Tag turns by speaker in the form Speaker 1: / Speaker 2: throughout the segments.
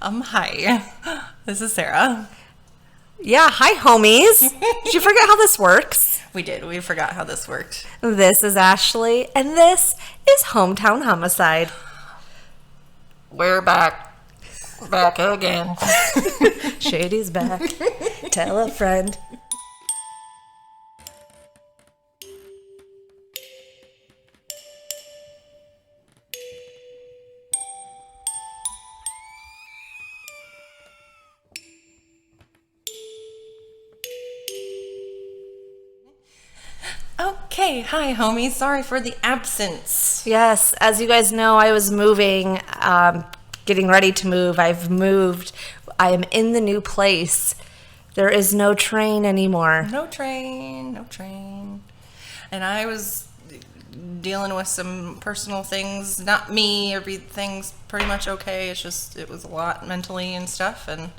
Speaker 1: Hi. This is Sarah.
Speaker 2: Yeah, hi homies. Did you forget how this works?
Speaker 1: We did. We forgot how this worked.
Speaker 2: This is Ashley, and this is Hometown Homicide.
Speaker 1: We're back. Back again.
Speaker 2: Shady's back. Tell a friend.
Speaker 1: Okay. Hi, homies. Sorry for the absence.
Speaker 2: Yes, as you guys know, I was moving, getting ready to move. I've moved. I am in the new place. There is no train anymore.
Speaker 1: No train. And I was dealing with some personal things. Not me. Everything's pretty much okay. It's just, it was a lot mentally and stuff. And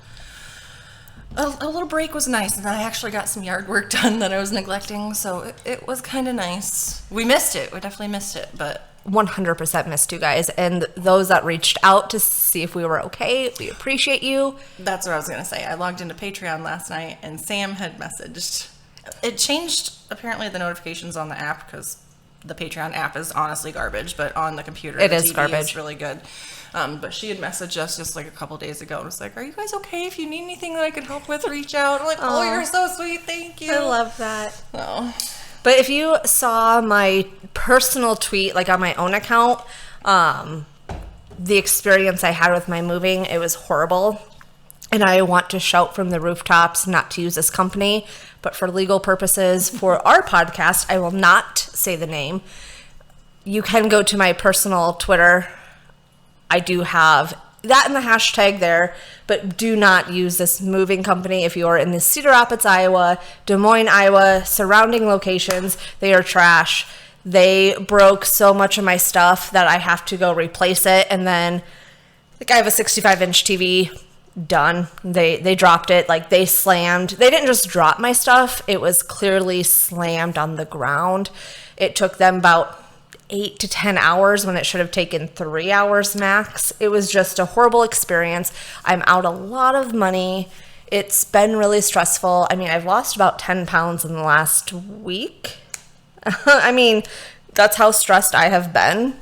Speaker 1: a little break was nice. And then I actually got some yard work done that I was neglecting. So it was kind of nice. We missed it. We definitely missed it. But
Speaker 2: 100% missed you guys. And those that reached out to see if we were okay, we appreciate you.
Speaker 1: that's what I was going to say. I logged into Patreon last night and Sam had messaged. It changed, apparently, the notifications on the app because the Patreon app is honestly garbage, but on the computer,
Speaker 2: It
Speaker 1: the
Speaker 2: is
Speaker 1: TV
Speaker 2: garbage.
Speaker 1: is really good. But she had messaged us just like a couple days ago and was like, "Are you guys okay? If you need anything that I could help with, reach out." I'm like, "Oh, you're so sweet. Thank you."
Speaker 2: I love that.
Speaker 1: Oh.
Speaker 2: But if you saw my personal tweet, like on my own account, the experience I had with my moving, it was horrible. And I want to shout from the rooftops not to use this company, but for legal purposes for our podcast, I will not say the name. You can go to my personal Twitter. I do have that in the hashtag there, but do not use this moving company if you are in the Cedar Rapids, Iowa, Des Moines, Iowa, surrounding locations. They are trash. They broke so much of my stuff that I have to go replace it. And then, like, I have a 65-inch TV. Done. They dropped it. Like, they slammed. They didn't just drop my stuff. It was clearly slammed on the ground. It took them about 8 to 10 hours when it should have taken 3 hours max. It was just a horrible experience. I'm out a lot of money. It's been really stressful. I mean, I've lost about 10 pounds in the last week. I mean, that's how stressed I have been.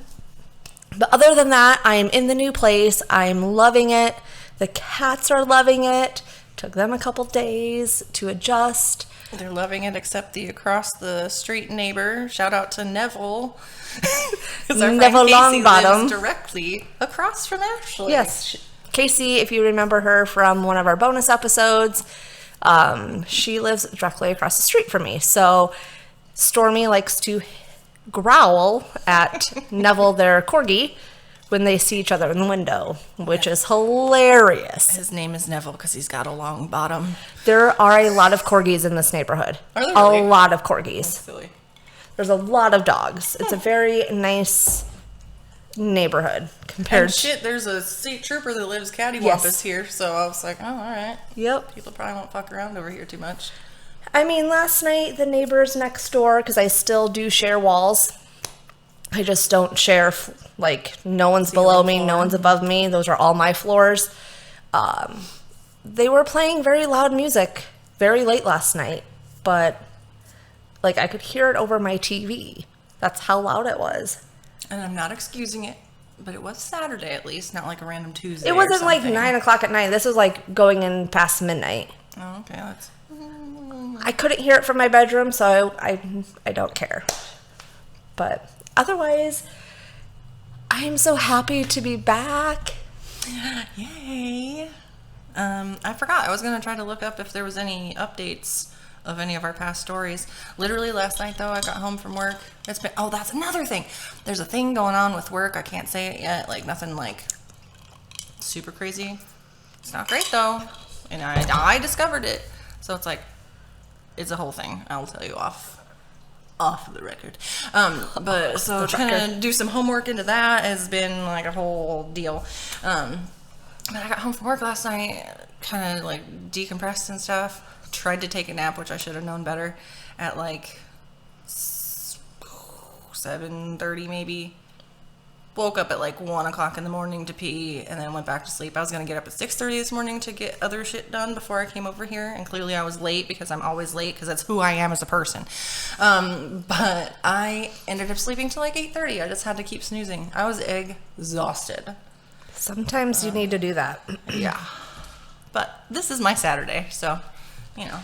Speaker 2: But other than that, I am in the new place. I'm loving it. The cats are loving it. Took them a couple days to adjust.
Speaker 1: They're loving it, except the across the street neighbor. Shout out to Neville. 'Cause our friend
Speaker 2: Neville
Speaker 1: Casey
Speaker 2: Longbottom.
Speaker 1: lives directly across from Ashley.
Speaker 2: Yes, Casey, if you remember her from one of our bonus episodes, she lives directly across the street from me. So Stormy likes to growl at Neville, their corgi, when they see each other in the window, which is hilarious.
Speaker 1: His name is Neville because he's got a long bottom.
Speaker 2: There are a lot of corgis in this neighborhood.
Speaker 1: Are there really?
Speaker 2: A lot of corgis.
Speaker 1: Silly.
Speaker 2: There's a lot of dogs. It's a very nice neighborhood compared
Speaker 1: And shit, there's a state trooper that lives cattywampus
Speaker 2: Yes.
Speaker 1: here, so I was like, oh, all right.
Speaker 2: Yep.
Speaker 1: People probably won't fuck around over here too much.
Speaker 2: I mean, last night, the neighbors next door, because I still do share walls. I just don't share, like, no one's below me, no one's above me. Those are all my floors. They were playing very loud music very late last night, but, like, I could hear it over my TV. That's how loud it was.
Speaker 1: And I'm not excusing it, but it was Saturday at least, not like a random Tuesday.
Speaker 2: It wasn't
Speaker 1: or
Speaker 2: like
Speaker 1: something.
Speaker 2: 9 o'clock at night. This was, like, going in past midnight.
Speaker 1: Oh, okay. That's...
Speaker 2: I couldn't hear it from my bedroom, so I don't care. But otherwise, I am so happy to be back.
Speaker 1: Yay. I forgot. I was going to try to look up if there was any updates of any of our past stories. Literally last night, though, I got home from work. It's been... Oh, that's another thing. There's a thing going on with work. I can't say it yet. Like, nothing, like, super crazy. It's not great, though. And I discovered it. So it's like... It's a whole thing. I'll tell you off the record. But so trying to do some homework into that has been like a whole deal. But I got home from work last night, kind of like decompressed and stuff. Tried to take a nap, which I should have known better, at like 7:30 maybe. woke up at like 1 o'clock in the morning to pee and then went back to sleep. I was going to get up at 6:30 this morning to get other shit done before I came over here. And clearly I was late because I'm always late because that's who I am as a person. But I ended up sleeping till like 8:30. I just had to keep snoozing. I was exhausted.
Speaker 2: Sometimes you need to do that.
Speaker 1: Yeah. But this is my Saturday, so, you know.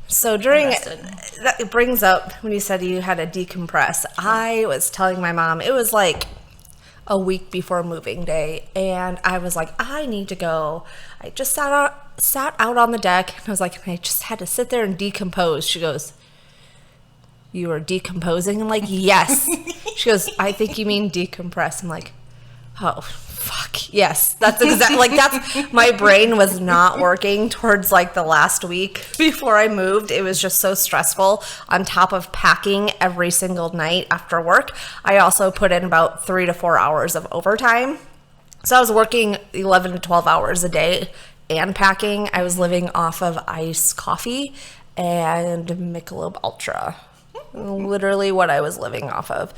Speaker 2: So that brings up when you said you had to decompress. I was telling my mom, it was like a week before moving day, and I was like, I need to go. I just sat out on the deck, and I was like, I just had to sit there and decompose. She goes, you were decomposing? I'm like, yes. She goes, I think you mean decompress. I'm like, oh, fuck. Yes, that's exactly, like, that's, my brain was not working towards like the last week before I moved. It was just so stressful on top of packing every single night after work. I also put in about 3 to 4 hours of overtime. So I was working 11 to 12 hours a day and packing. I was living off of iced coffee and Michelob Ultra. Literally what I was living off of.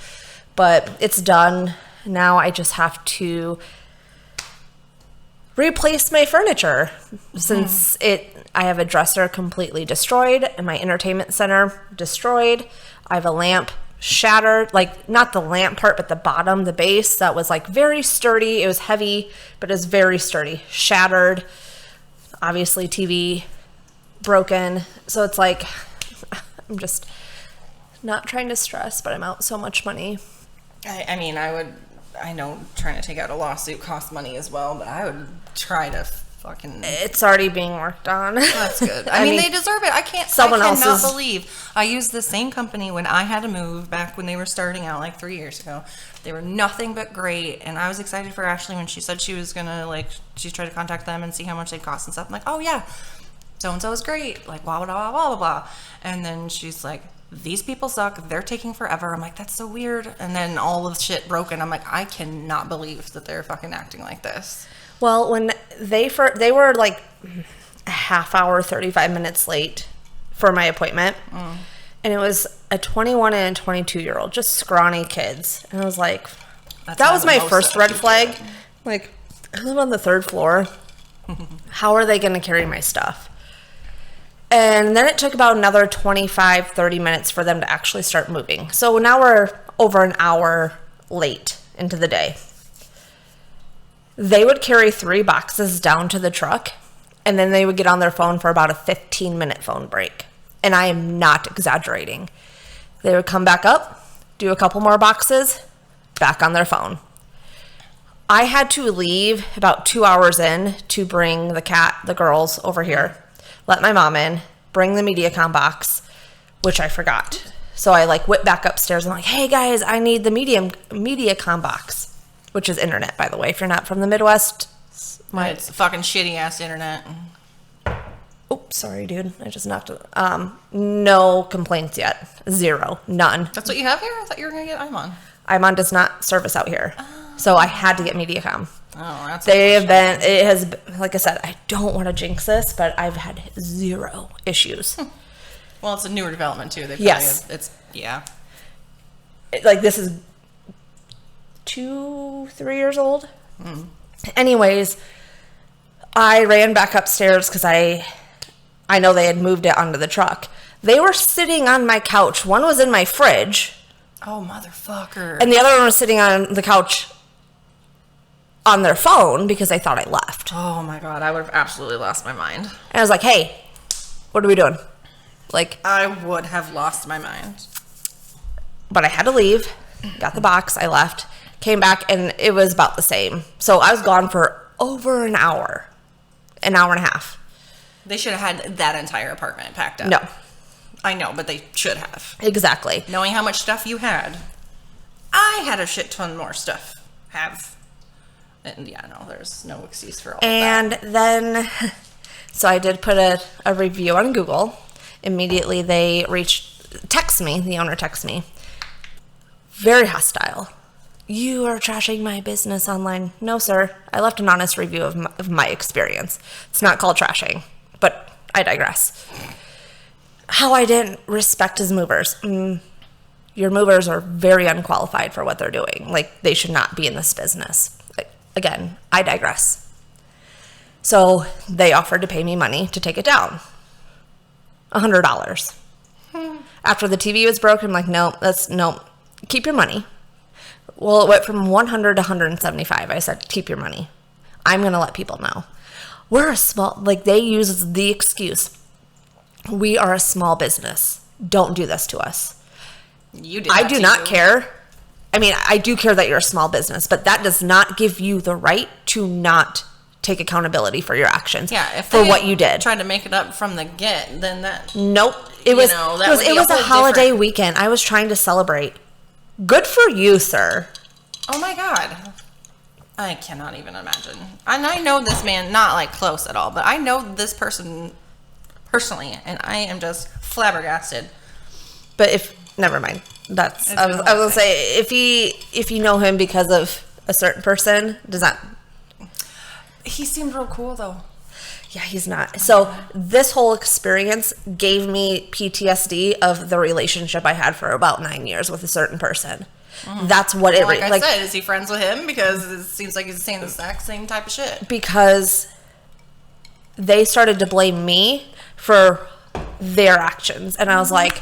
Speaker 2: But it's done. Now I just have to replace my furniture since I have a dresser completely destroyed and my entertainment center destroyed. I have a lamp shattered, like not the lamp part, but the bottom, the base that was like very sturdy. It was heavy, but it was very sturdy. Shattered. Obviously TV broken. So it's like, I'm just not trying to stress, but I'm out so much money.
Speaker 1: I know trying to take out a lawsuit costs money as well, but I would try to fucking...
Speaker 2: It's already being worked on.
Speaker 1: That's good. I mean, they deserve it. I cannot believe. I used the same company when I had to move back when they were starting out like 3 years ago. They were nothing but great, and I was excited for Ashley when she said she was gonna, like, she tried to contact them and see how much they cost and stuff. I'm like, oh yeah, so-and-so is great, like, blah, blah, blah, blah, blah, blah. And then she's like, these people suck, they're taking forever. I'm like, that's so weird. And then all of the shit broken. I'm like, I cannot believe that they're fucking acting like this.
Speaker 2: Well, when they were like a half hour, 35 minutes late for my appointment. And it was a 21 and a 22-year-old, just scrawny kids. And I was like, that was my first red flag. Like, I live on the 3rd floor. How are they going to carry my stuff? And then it took about another 25, 30 minutes for them to actually start moving. So now we're over an hour late into the day. They would carry 3 boxes down to the truck, and then they would get on their phone for about a 15-minute phone break. And I am not exaggerating. They would come back up, do a couple more boxes, back on their phone. I had to leave about 2 hours in to bring the girls over here. Let my mom in, bring the MediaCom box, which I forgot. So I like whipped back upstairs and I'm like, hey guys, I need the MediaCom box, which is internet, by the way. If you're not from the Midwest,
Speaker 1: it's fucking shitty ass internet.
Speaker 2: Oh, sorry, dude. I just knocked it. No complaints yet. 0. None.
Speaker 1: That's what you have here? I thought you were going to get IMON.
Speaker 2: IMON does not service out here. So I had to get MediaCom.
Speaker 1: Oh, that's
Speaker 2: it has, like I said, I don't want to jinx this, but I've had 0 issues.
Speaker 1: Well, it's a newer development too.
Speaker 2: Yes. Like this is 2-3 years old. Anyways, I ran back upstairs because I know they had moved it onto the truck. They were sitting on my couch. One was in my fridge.
Speaker 1: Oh, motherfucker.
Speaker 2: And the other one was sitting on the couch on their phone because they thought I left.
Speaker 1: Oh my God, I would have absolutely lost my mind.
Speaker 2: And I was like, hey, what are we doing? Like,
Speaker 1: I would have lost my mind.
Speaker 2: But I had to leave, got the box, I left, came back, and it was about the same. So I was gone for over an hour and a half.
Speaker 1: They should have had that entire apartment packed up.
Speaker 2: No.
Speaker 1: I know, but they should have.
Speaker 2: Exactly.
Speaker 1: Knowing how much stuff you had, I had a shit ton more stuff. And yeah, no, there's no excuse for all
Speaker 2: and
Speaker 1: that.
Speaker 2: And then, so I did put a review on Google. Immediately they text me, the owner texts me. Very hostile. You are trashing my business online. No, sir. I left an honest review of my experience. It's not called trashing, but I digress. How I didn't respect his movers. You your movers are very unqualified for what they're doing. Like, they should not be in this business. Again, I digress. So they offered to pay me money to take it down. $100. After the TV was broken, I'm like, no, keep your money. Well, it went from 100 to 175. I said, keep your money. I'm going to let people know. We're a small, like, they use the excuse, we are a small business. Don't do this to us.
Speaker 1: You did.
Speaker 2: I do not care. I mean, I do care that you're a small business, but that does not give you the right to not take accountability for your actions.
Speaker 1: Yeah, if
Speaker 2: for what you did.
Speaker 1: Tried to make it up from the get, then that.
Speaker 2: Nope. It was a holiday weekend. I was trying to celebrate. Good for you, sir.
Speaker 1: Oh my God. I cannot even imagine. And I know this man, not like close at all, but I know this person personally, and I am just flabbergasted.
Speaker 2: But never mind. I was gonna say, if you know him because of a certain person, does that?
Speaker 1: He seemed real cool though.
Speaker 2: Yeah, he's not. So this whole experience gave me PTSD of the relationship I had for about 9 years with a certain person. That's what it.
Speaker 1: Like I said, is he friends with him? Because it seems like he's saying the exact same type of shit. Because
Speaker 2: they started to blame me for their actions, and I was like,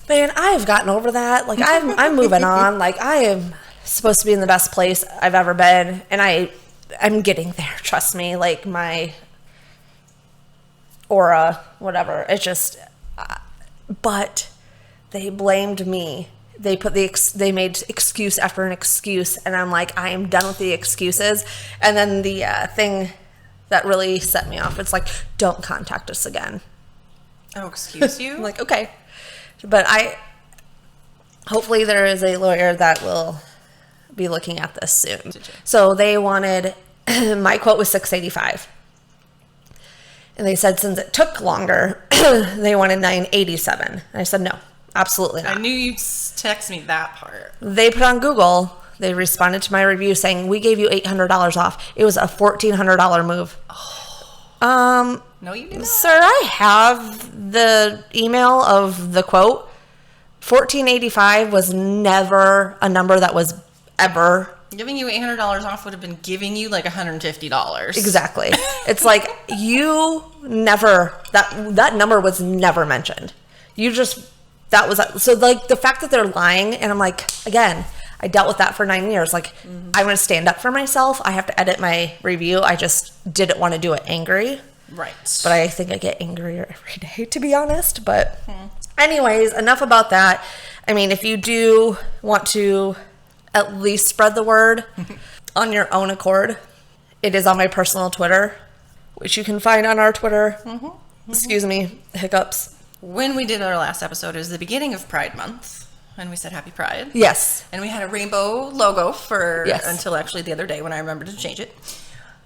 Speaker 2: man, I have gotten over that. Like, I'm moving on. Like, I am supposed to be in the best place I've ever been, and I'm getting there. Trust me. Like, my aura, whatever. It's just, but they blamed me. They made excuse after an excuse, and I'm like, I am done with the excuses. And then the thing that really set me off, it's like, don't contact us again.
Speaker 1: Oh, excuse you?
Speaker 2: I'm like, okay. But hopefully there is a lawyer that will be looking at this soon. So they wanted, my quote was $685. And they said since it took longer, they wanted $987. And I said, no, absolutely not.
Speaker 1: I knew you'd text me that part.
Speaker 2: They put on Google, they responded to my review saying, we gave you $800 off. It was a $1,400 move.
Speaker 1: Oh. No, you didn't.
Speaker 2: Sir, I have the email of the quote. $1,485 was never a number that was ever.
Speaker 1: Giving you $800 off would have been giving you like $150.
Speaker 2: Exactly. It's like, you never, that number was never mentioned. That was, so like the fact that they're lying, and I'm like, again, I dealt with that for 9 years. Like, I'm going to stand up for myself. I have to edit my review. I just didn't want to do it angry.
Speaker 1: Right.
Speaker 2: But I think I get angrier every day, to be honest. But anyways, enough about that. I mean, if you do want to at least spread the word on your own accord, it is on my personal Twitter, which you can find on our Twitter. Excuse me, hiccups.
Speaker 1: When we did our last episode, it was the beginning of Pride Month, and we said Happy Pride.
Speaker 2: Yes.
Speaker 1: And we had a rainbow logo until actually the other day when I remembered to change it.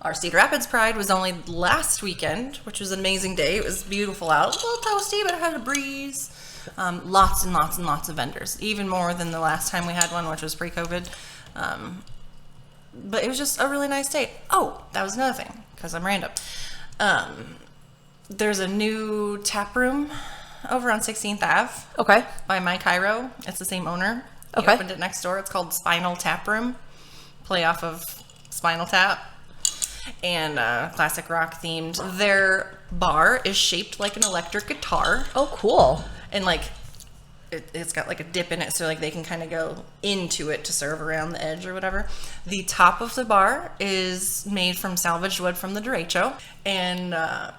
Speaker 1: Our Cedar Rapids Pride was only last weekend, which was an amazing day. It was beautiful out. A little toasty, but it had a breeze. Lots and lots and lots of vendors. Even more than the last time we had one, which was pre-COVID. But it was just a really nice day. Oh, that was another thing, because I'm random. There's a new tap room over on 16th Ave.
Speaker 2: Okay.
Speaker 1: By My Cairo. It's the same owner. He
Speaker 2: Okay.
Speaker 1: opened it next door. It's called Spinal Tap Room. Play off of Spinal Tap. And classic rock themed. Their bar is shaped like an electric guitar.
Speaker 2: Oh, cool.
Speaker 1: And like it's got like a dip in it, so like they can kind of go into it to serve around the edge or whatever. The top of the bar is made from salvaged wood from the derecho, and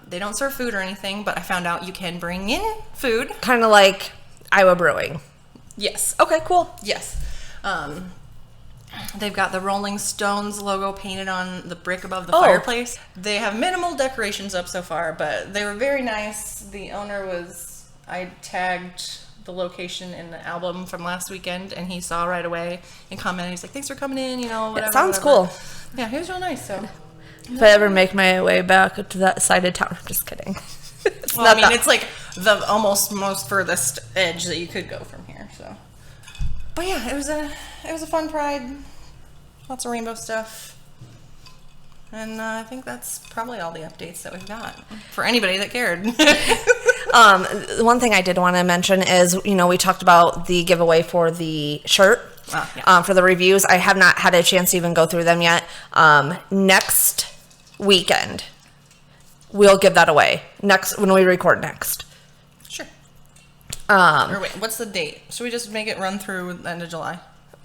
Speaker 1: they don't serve food or anything, but I found out you can bring in food.
Speaker 2: Kind of like Iowa Brewing.
Speaker 1: Yes.
Speaker 2: Okay, cool.
Speaker 1: Yes. They've got the Rolling Stones logo painted on the brick above the fireplace. They have minimal decorations up so far, but they were very nice. The owner I tagged the location in the album from last weekend, and he saw right away and commented. He's like, thanks for coming in, whatever.
Speaker 2: It sounds
Speaker 1: whatever.
Speaker 2: cool.
Speaker 1: Yeah, he was real nice, so.
Speaker 2: If I ever make my way back to that side of town, I'm just kidding.
Speaker 1: It's like the almost most furthest edge that you could go from here, so. But yeah, it was a fun Pride. Lots of rainbow stuff. And I think that's probably all the updates that we've got for anybody that cared.
Speaker 2: One thing I did want to mention is, we talked about the giveaway for the shirt. For the reviews. I have not had a chance to even go through them yet. Next weekend, we'll give that away. When we record next.
Speaker 1: Sure. Or wait, what's the date? Should we just make it run through the end of July?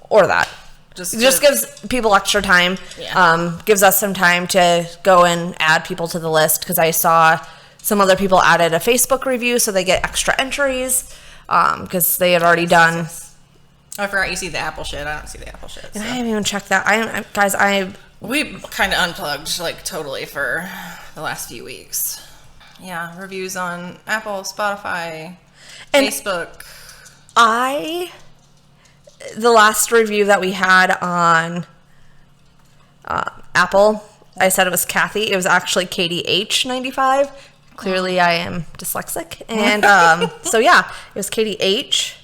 Speaker 2: Or that. Just gives people extra time. Yeah. Gives us some time to go and add people to the list, because I saw some other people added a Facebook review, so they get extra entries, because they had already done.
Speaker 1: Oh, I forgot you see the Apple shit. I don't see the Apple shit. So.
Speaker 2: And I haven't even checked that.
Speaker 1: We kind of unplugged, like, totally for the last few weeks. Yeah, reviews on Apple, Spotify, and Facebook.
Speaker 2: The last review that we had on Apple, I said it was Kathy. It was actually Katie H95. Clearly, I am dyslexic. And so, yeah, it was Katie H.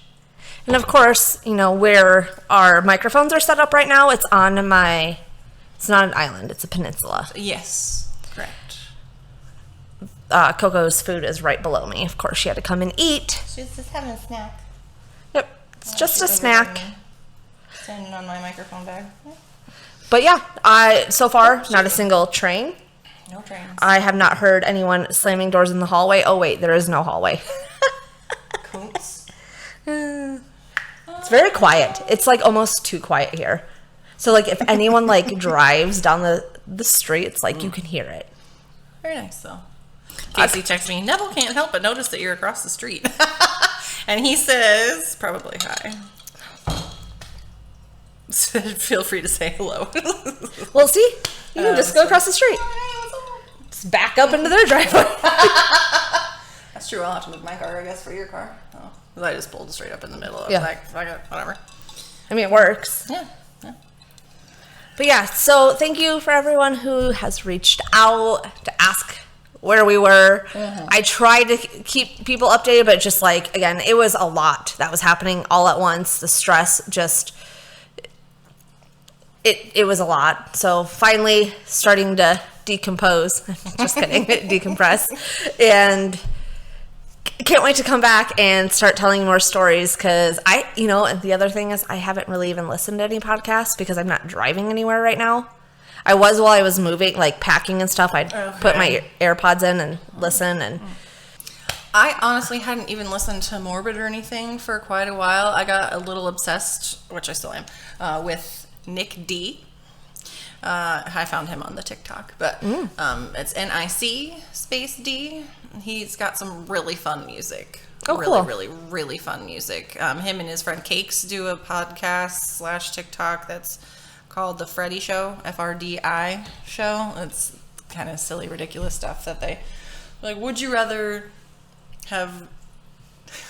Speaker 2: And, of course, where our microphones are set up right now, it's not an island. It's a peninsula.
Speaker 1: Yes, correct.
Speaker 2: Coco's food is right below me. Of course, she had to come and eat.
Speaker 1: She's just having a snack.
Speaker 2: Yep, it's just a snack.
Speaker 1: Standing on my microphone bag.
Speaker 2: But yeah, so far, not a single train.
Speaker 1: No trains.
Speaker 2: I have not heard anyone slamming doors in the hallway. Oh, wait, there is no hallway.
Speaker 1: Coots.
Speaker 2: It's very quiet. It's like almost too quiet here. So like if anyone like drives down the street, it's like you can hear it.
Speaker 1: Very nice though. Casey texts me, Neville can't help but notice that you're across the street. And he says, probably hi. Feel free to say hello.
Speaker 2: Well, see? You can just go across the street. Just back up into their driveway.
Speaker 1: That's true. I'll have to move my car, I guess, for your car. Oh, 'cause I just pulled straight up in the middle. I was like, fuck it, whatever.
Speaker 2: I mean, it works.
Speaker 1: Yeah.
Speaker 2: But yeah, so thank you for everyone who has reached out to ask where we were. Mm-hmm. I tried to keep people updated, but just like, again, it was a lot that was happening all at once. The stress just... It was a lot. So finally starting to decompose. Just kidding. Decompress. And can't wait to come back and start telling more stories, because and the other thing is I haven't really even listened to any podcasts because I'm not driving anywhere right now. I was while I was moving, like packing and stuff. I'd put my AirPods in and listen. And
Speaker 1: I honestly hadn't even listened to Morbid or anything for quite a while. I got a little obsessed, which I still am, with Nick D. I found him on the TikTok, but it's NIC space D. He's got some really fun music.
Speaker 2: Oh,
Speaker 1: really,
Speaker 2: cool.
Speaker 1: really, really fun music. Him and his friend Cakes do a podcast / TikTok that's called The Freddy Show, FRDI show. It's kind of silly, ridiculous stuff that they like. Would you rather have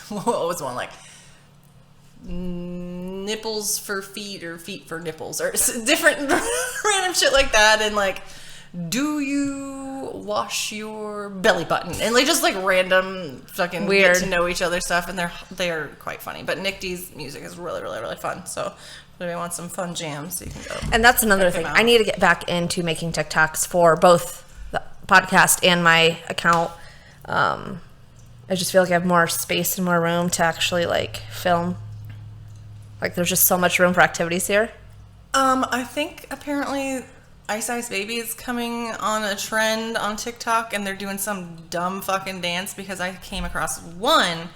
Speaker 1: what was one like? Nipples for feet or feet for nipples or different random shit like that, and like, do you wash your belly button, and like just like random fucking
Speaker 2: weird
Speaker 1: get to know each other stuff, and they're quite funny. But Nick D's music is really, really, really fun. So if anybody wants some fun jams, you can go.
Speaker 2: And that's another thing. I need to get back into making TikToks for both the podcast and my account. I just feel like I have more space and more room to actually like film. Like, there's just so much room for activities here.
Speaker 1: I think apparently Ice Ice Baby is coming on a trend on TikTok, and they're doing some dumb fucking dance, because I came across one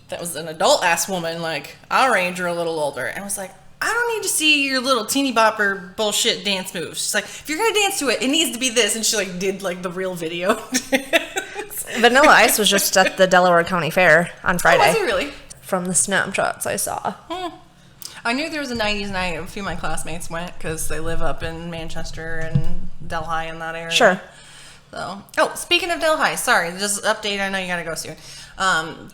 Speaker 1: that was an adult-ass woman, like, our age or a little older, and I was like, I don't need to see your little teeny bopper bullshit dance moves. She's like, if you're gonna dance to it, it needs to be this, and she, like, did, like, the real video.
Speaker 2: Vanilla Ice was just at the Delaware County Fair on Friday.
Speaker 1: Oh, was he really?
Speaker 2: From the Snapshots I saw.
Speaker 1: I knew there was a 90s night. A few of my classmates went because they live up in Manchester and Delhi in that area.
Speaker 2: Sure.
Speaker 1: So, speaking of Delhi, sorry, just update. I know you gotta go soon.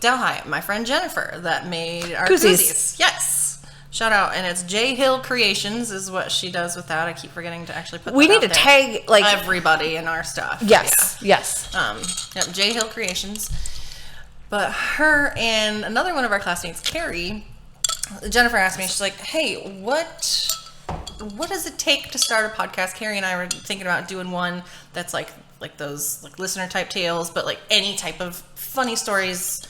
Speaker 1: Delhi, my friend Jennifer that made our koozies. Yes. Shout out, and it's J Hill Creations is what she does with that. I keep forgetting to actually put.
Speaker 2: We
Speaker 1: that
Speaker 2: need to
Speaker 1: out
Speaker 2: tag like
Speaker 1: everybody in our stuff.
Speaker 2: Yes.
Speaker 1: Yeah.
Speaker 2: Yes.
Speaker 1: Yep, J Hill Creations. But her and another one of our classmates, Carrie, Jennifer asked me, she's like, hey, what what does it take to start a podcast? Carrie and I were thinking about doing one that's like those like listener type tales, but like any type of funny stories,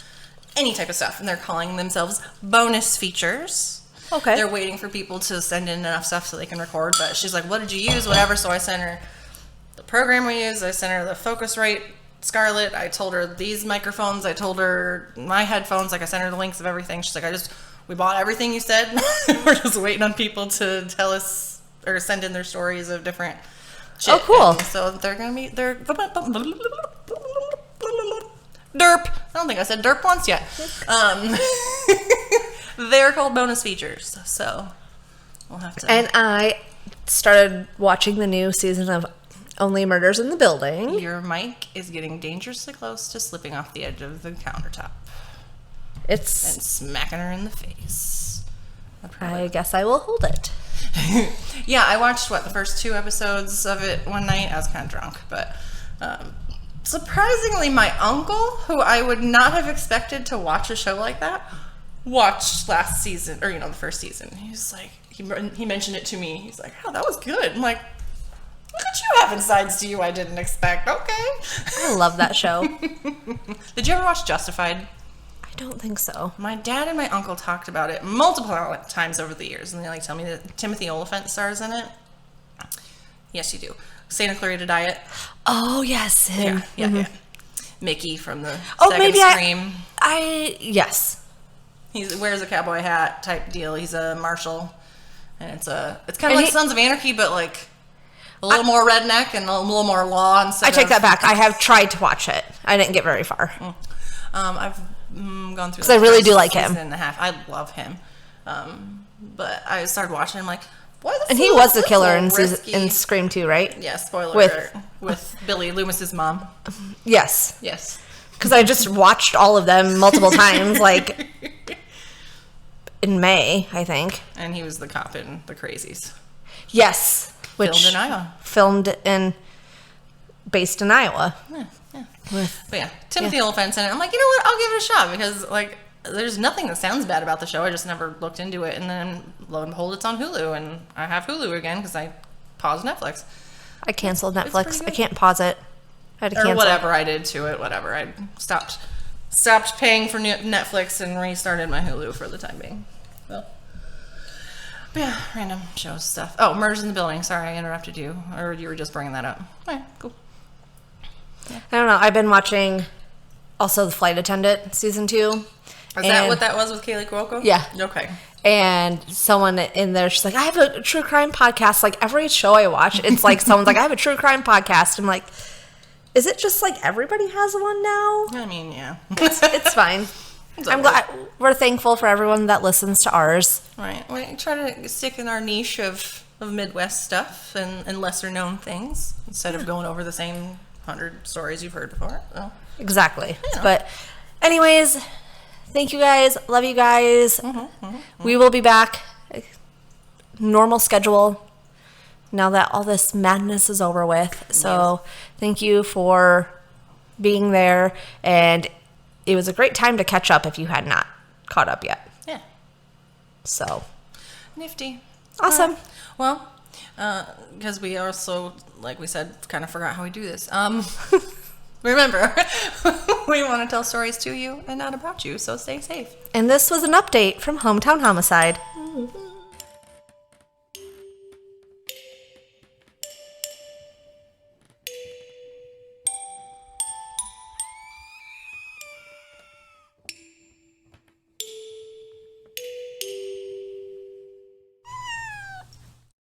Speaker 1: any type of stuff. And they're calling themselves bonus features.
Speaker 2: Okay.
Speaker 1: They're waiting for people to send in enough stuff so they can record. But she's like, what did you use? Whatever. So I sent her the program we use. I sent her the Focusrite Scarlett. I told her these microphones. I told her my headphones. Like I sent her the links of everything. She's like, we bought everything you said. We're just waiting on people to tell us or send in their stories of different shit.
Speaker 2: Oh, cool.
Speaker 1: And so they're going to be, derp. I don't think I said derp once yet. They're called bonus features. So we'll have to.
Speaker 2: And I started watching the new season of Only Murders in the Building.
Speaker 1: Your mic is getting dangerously close to slipping off the edge of the countertop and smacking her in the face.
Speaker 2: I guess I will hold it.
Speaker 1: Yeah, I watched the first 2 episodes of it one night. I was kind of drunk, but surprisingly, my uncle, who I would not have expected to watch a show like that, watched last season, or the first season. He was like, he mentioned it to me. He's like, "Oh, that was good." I'm like, "Look at you having sides to you I didn't expect." Okay.
Speaker 2: I love that show.
Speaker 1: Did you ever watch Justified?
Speaker 2: I don't think so.
Speaker 1: My dad and my uncle talked about it multiple times over the years, and they tell me that Timothy Oliphant stars in it. Yes, you do. Santa Clarita Diet.
Speaker 2: Oh, yes, him.
Speaker 1: Yeah. Mickey from the second
Speaker 2: maybe
Speaker 1: Scream.
Speaker 2: Yes.
Speaker 1: He wears a cowboy hat type deal. He's a marshal, and it's kind of like Sons of Anarchy, but like a little more redneck and a little more law.
Speaker 2: I take that back. I have tried to watch it. I didn't get very far.
Speaker 1: I've gone through.
Speaker 2: Because I really do like him.
Speaker 1: Season and a half. I love him, but I started watching. I'm like, why?
Speaker 2: And he was the killer in Scream 2, right?
Speaker 1: Yeah. Spoiler alert. With Billy Loomis's mom.
Speaker 2: Yes.
Speaker 1: Yes.
Speaker 2: Because I just watched all of them multiple times, like in May, I think.
Speaker 1: And he was the cop in The Crazies.
Speaker 2: Yes.
Speaker 1: Filmed in Iowa.
Speaker 2: Based in Iowa.
Speaker 1: Yeah. But yeah, Timothy Oliphant's in it. I'm like, you know what? I'll give it a shot because like there's nothing that sounds bad about the show. I just never looked into it, and then lo and behold, it's on Hulu, and I have Hulu again because I paused Netflix.
Speaker 2: I canceled Netflix. I can't pause it. I had to cancel.
Speaker 1: Or whatever I did to it. Whatever. I stopped paying for Netflix and restarted my Hulu for the time being. So. But yeah, random show stuff. Oh, Murders in the Building. Sorry, I interrupted you, or you were just bringing that up. All right, cool.
Speaker 2: Yeah. I don't know. I've been watching also The Flight Attendant season 2.
Speaker 1: Is that what that was with Kaylee Cuoco?
Speaker 2: Yeah.
Speaker 1: Okay.
Speaker 2: And someone in there, she's like, I have a true crime podcast. Like every show I watch, it's like someone's like, I have a true crime podcast. I'm like, is it just like everybody has one now?
Speaker 1: I mean, yeah.
Speaker 2: It's fine. I'm glad we're thankful for everyone that listens to ours.
Speaker 1: Right. We try to stick in our niche of Midwest stuff and lesser known things instead of going over the same 100 stories you've heard before. So.
Speaker 2: Exactly.
Speaker 1: Yeah.
Speaker 2: But anyways, thank you guys. Love you guys. We will be back. Normal schedule now that all this madness is over with. So thank you for being there. And it was a great time to catch up if you had not caught up yet.
Speaker 1: Yeah.
Speaker 2: So.
Speaker 1: Nifty.
Speaker 2: Awesome.
Speaker 1: Well, because we also, like we said, kind of forgot how we do this. Remember, we want to tell stories to you and not about you, so stay safe.
Speaker 2: And this was an update from Hometown Homicide.